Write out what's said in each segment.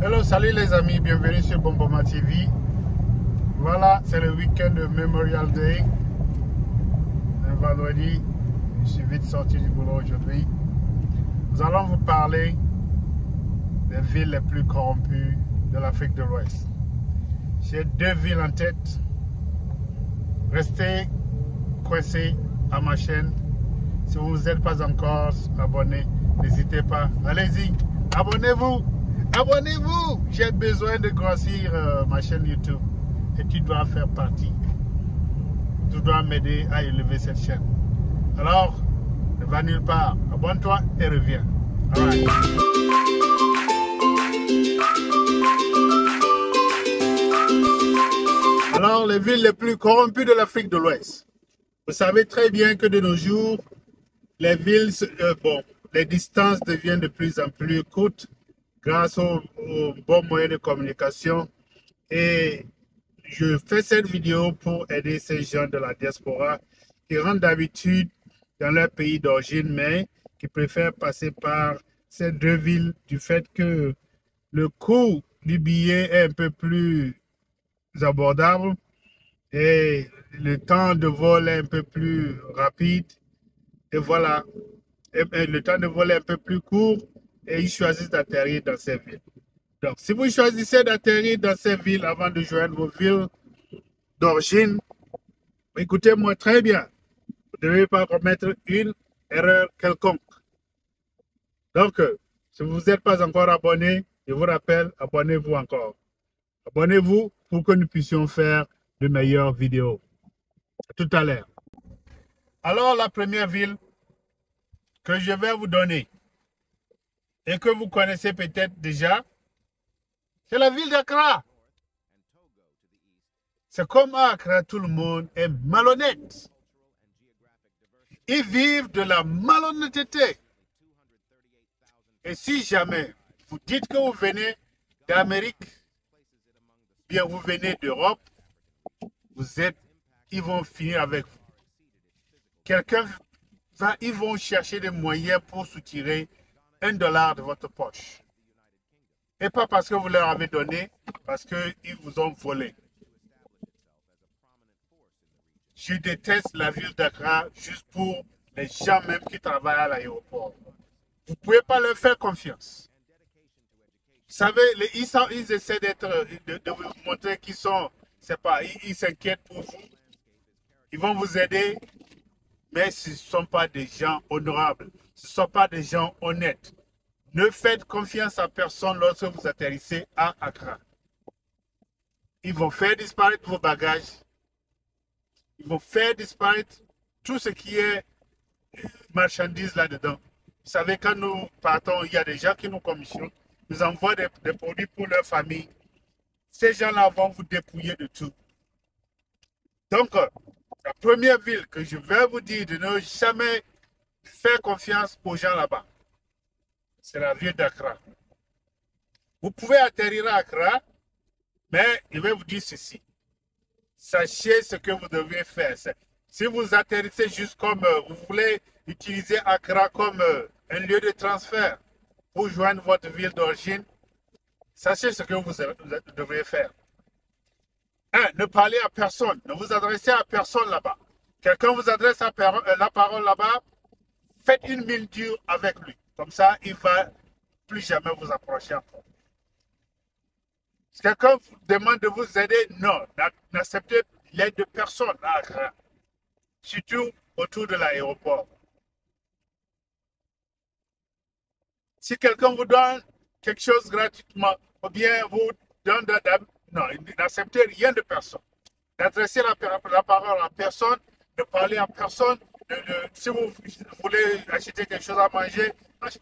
Hello, salut les amis, bienvenue sur Bomboma TV. Voilà, c'est le week-end de Memorial Day. Un vendredi, je suis vite sorti du boulot aujourd'hui. Nous allons vous parler des villes les plus corrompues de l'Afrique de l'Ouest. J'ai deux villes en tête. Restez coincés à ma chaîne. Si vous n'êtes pas encore abonné, n'hésitez pas. Allez-y, abonnez-vous. Abonnez-vous. J'ai besoin de grossir ma chaîne YouTube. Et tu dois faire partie. Tu dois m'aider à élever cette chaîne. Alors, ne va nulle part. Abonne-toi et reviens. All right. Alors, les villes les plus corrompues de l'Afrique de l'Ouest. Vous savez très bien que de nos jours, les villes, les distances deviennent de plus en plus courtes grâce aux bons moyens de communication. Et je fais cette vidéo pour aider ces gens de la diaspora qui rentrent d'habitude dans leur pays d'origine, mais qui préfèrent passer par ces deux villes du fait que le coût du billet est un peu plus abordable et le temps de vol est un peu plus rapide. Et voilà, et le temps de vol est un peu plus court et ils choisissent d'atterrir dans ces villes. Donc, si vous choisissez d'atterrir dans ces villes avant de joindre vos villes d'origine, écoutez-moi très bien. Vous ne devez pas commettre une erreur quelconque. Donc, si vous n'êtes pas encore abonné, je vous rappelle, abonnez-vous encore. Abonnez-vous pour que nous puissions faire de meilleures vidéos. À tout à l'heure. Alors, la première ville que je vais vous donner et que vous connaissez peut-être déjà, c'est la ville d'Accra. C'est comme à Accra, tout le monde est malhonnête. Ils vivent de la malhonnêteté. Et si jamais vous dites que vous venez d'Amérique, bien vous venez d'Europe, ils vont finir avec vous. Ils vont chercher des moyens pour soutirer $1 de votre poche. Et pas parce que vous leur avez donné, parce qu'ils vous ont volé. Je déteste la ville d'Accra juste pour les gens même qui travaillent à l'aéroport. Vous ne pouvez pas leur faire confiance. Vous savez, ils essaient de vous montrer qu'ils sont, ils s'inquiètent pour vous. Ils vont vous aider, mais ce ne sont pas des gens honorables. Ce ne sont pas des gens honnêtes. Ne faites confiance à personne lorsque vous atterrissez à Accra. Ils vont faire disparaître vos bagages. Ils vont faire disparaître tout ce qui est marchandises là-dedans. Vous savez, quand nous partons, il y a des gens qui nous commissionnent, nous envoient des produits pour leur famille. Ces gens-là vont vous dépouiller de tout. Donc, la première ville que je vais vous dire de ne jamais faire confiance aux gens là-bas, c'est la ville d'Accra. Vous pouvez atterrir à Accra, mais je vais vous dire ceci. Sachez ce que vous devez faire. Si vous atterrissez juste comme vous voulez utiliser Accra comme un lieu de transfert pour joindre votre ville d'origine, sachez ce que vous devrez faire. 1. Ne parlez à personne. Ne vous adressez à personne là-bas. Quelqu'un vous adresse la parole là-bas, faites une mine dure avec lui. Comme ça, il ne va plus jamais vous approcher encore. Si quelqu'un vous demande de vous aider, non. N'acceptez l'aide de personne à Accra. Surtout autour de l'aéroport. Si quelqu'un vous donne quelque chose gratuitement, ou bien vous donne non, n'acceptez rien de personne. N'adressez la parole à personne, ne parlez à personne. Si vous voulez acheter quelque chose à manger,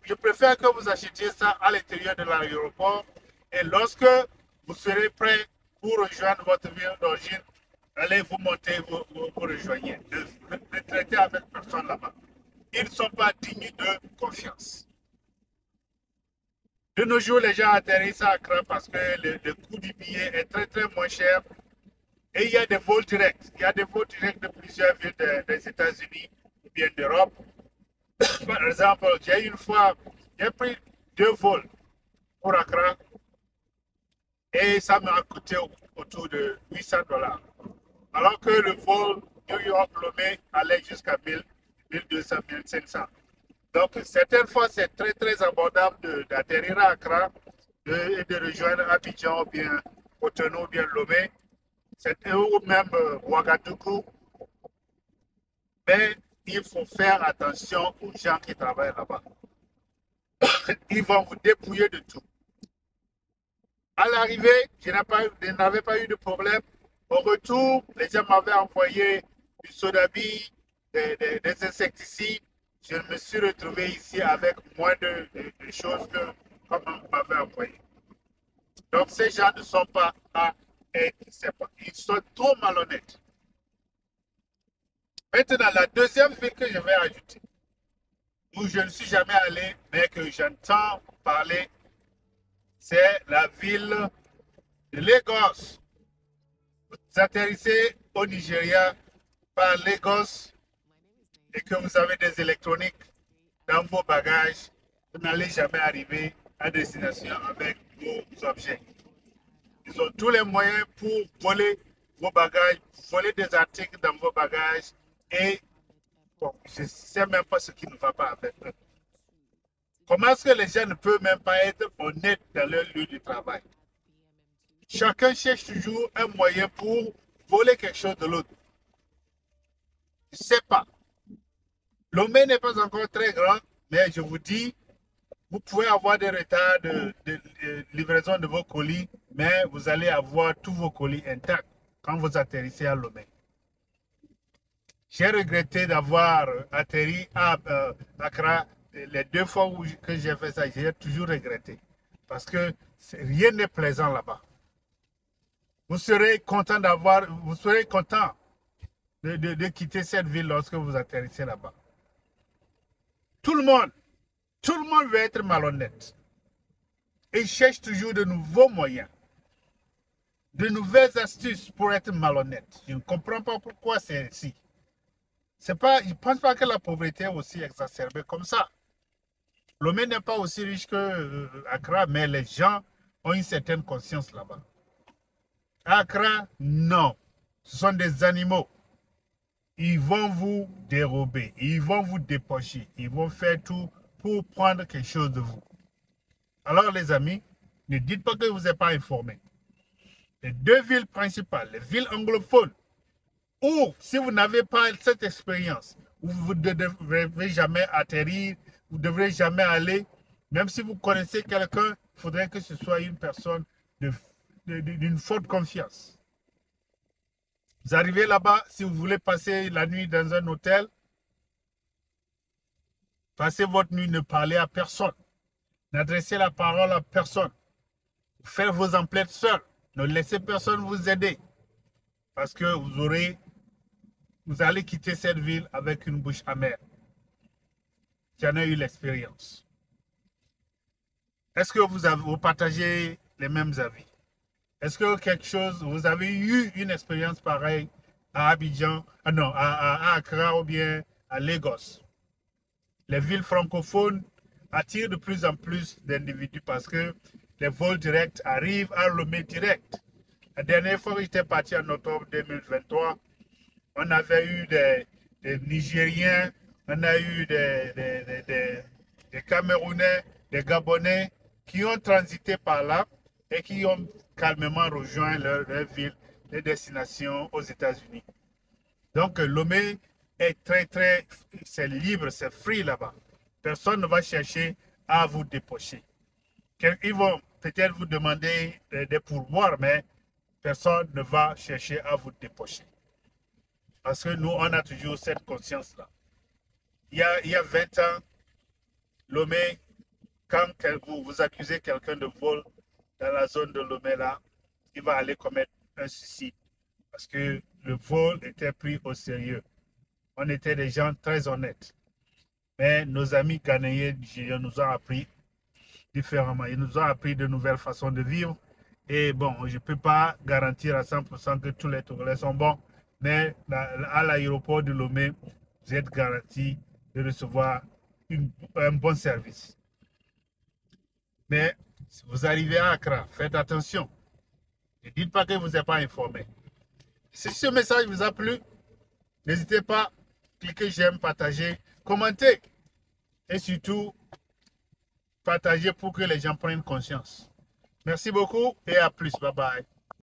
je préfère que vous achetiez ça à l'intérieur de l'aéroport. Et lorsque vous serez prêt pour rejoindre votre ville d'origine, allez vous monter, vous rejoignez. Ne traitez avec personne là-bas. Ils ne sont pas dignes de confiance. De nos jours, les gens atterrissent à Accra parce que le coût du billet est très très moins cher. Et il y a des vols directs. Il y a des vols directs de plusieurs villes des États-Unis ou bien d'Europe. Par exemple, j'ai pris 2 vols pour Accra. Et ça m'a coûté autour de 800 $. Alors que le vol New York-Lomé allait jusqu'à 1000, 1200, 1500. Donc, certaines fois, c'est très, très abordable d'atterrir à Accra et de rejoindre Abidjan ou bien Cotonou ou bien Lomé, ou même Ouagadougou. Mais il faut faire attention aux gens qui travaillent là-bas. Ils vont vous dépouiller de tout. À l'arrivée, je n'avais pas eu de problème. Au retour, les gens m'avaient envoyé du sodabi, des insecticides. Je me suis retrouvé ici avec moins de choses que comme on m'avait envoyé. Donc, ces gens ne sont pas à être sympas. Ils sont trop malhonnêtes. Maintenant, la deuxième ville que je vais ajouter, où je ne suis jamais allé, mais que j'entends parler, c'est la ville de Lagos. Vous atterrissez au Nigeria par Lagos et que vous avez des électroniques dans vos bagages, vous n'allez jamais arriver à destination avec vos objets. Ils ont tous les moyens pour voler vos bagages, voler des articles dans vos bagages et bon, je ne sais même pas ce qui ne va pas avec eux. Comment est-ce que les gens ne peuvent même pas être honnêtes dans leur lieu de travail? Chacun cherche toujours un moyen pour voler quelque chose de l'autre. Je ne sais pas. Lomé n'est pas encore très grand, mais je vous dis, vous pouvez avoir des retards de livraison de vos colis, mais vous allez avoir tous vos colis intacts quand vous atterrissez à Lomé. J'ai regretté d'avoir atterri à Accra les 2 fois que j'ai fait ça. J'ai toujours regretté parce que rien n'est plaisant là-bas. Vous serez content de quitter cette ville lorsque vous atterrissez là-bas. Tout le monde veut être malhonnête. Et cherche toujours de nouveaux moyens, de nouvelles astuces pour être malhonnête. Je ne comprends pas pourquoi c'est ainsi. Je ne pense pas que la pauvreté est aussi exacerbée comme ça. Lomé n'est pas aussi riche que Accra, mais les gens ont une certaine conscience là-bas. Accra, non. Ce sont des animaux. Ils vont vous dérober, ils vont vous dépocher, ils vont faire tout pour prendre quelque chose de vous. Alors les amis, ne dites pas que vous n'êtes pas informés. Les 2 villes principales, les villes anglophones, où si vous n'avez pas cette expérience, vous ne devrez jamais atterrir, vous ne devrez jamais aller, même si vous connaissez quelqu'un, il faudrait que ce soit une personne d'une forte confiance. Vous arrivez là-bas, si vous voulez passer la nuit dans un hôtel, passez votre nuit, ne parlez à personne. N'adressez la parole à personne. Faites vos emplettes seuls. Ne laissez personne vous aider. Parce que vous allez quitter cette ville avec une bouche amère. J'en ai eu l'expérience. Est-ce que vous partagez les mêmes avis? Est-ce que vous avez eu une expérience pareille à Abidjan, à Accra ou bien à Lagos? Les villes francophones attirent de plus en plus d'individus parce que les vols directs arrivent à Lomé direct. La dernière fois que j'étais parti en octobre 2023, on avait eu des Nigériens, on a eu des Camerounais, des Gabonais qui ont transité par là et qui ont calmement rejoint leur ville, les destinations aux États-Unis. Donc, Lomé est c'est libre, c'est free là-bas. Personne ne va chercher à vous dépocher. Ils vont peut-être vous demander des pourboires, mais personne ne va chercher à vous dépocher. Parce que nous, on a toujours cette conscience-là. Il y a 20 ans, Lomé, quand vous accusez quelqu'un de vol dans la zone de Lomé, là, il va aller commettre un suicide. Parce que le vol était pris au sérieux. On était des gens très honnêtes. Mais nos amis ghanéens nous ont appris différemment. Ils nous ont appris de nouvelles façons de vivre. Et bon, je ne peux pas garantir à 100% que tous les Togolais sont bons. Mais à l'aéroport de Lomé, vous êtes garanti de recevoir un bon service. Mais si vous arrivez à Accra, faites attention. Ne dites pas que vous n'êtes pas informé. Si ce message vous a plu, n'hésitez pas, cliquez j'aime, partagez, commentez. Et surtout, partagez pour que les gens prennent conscience. Merci beaucoup et à plus. Bye bye.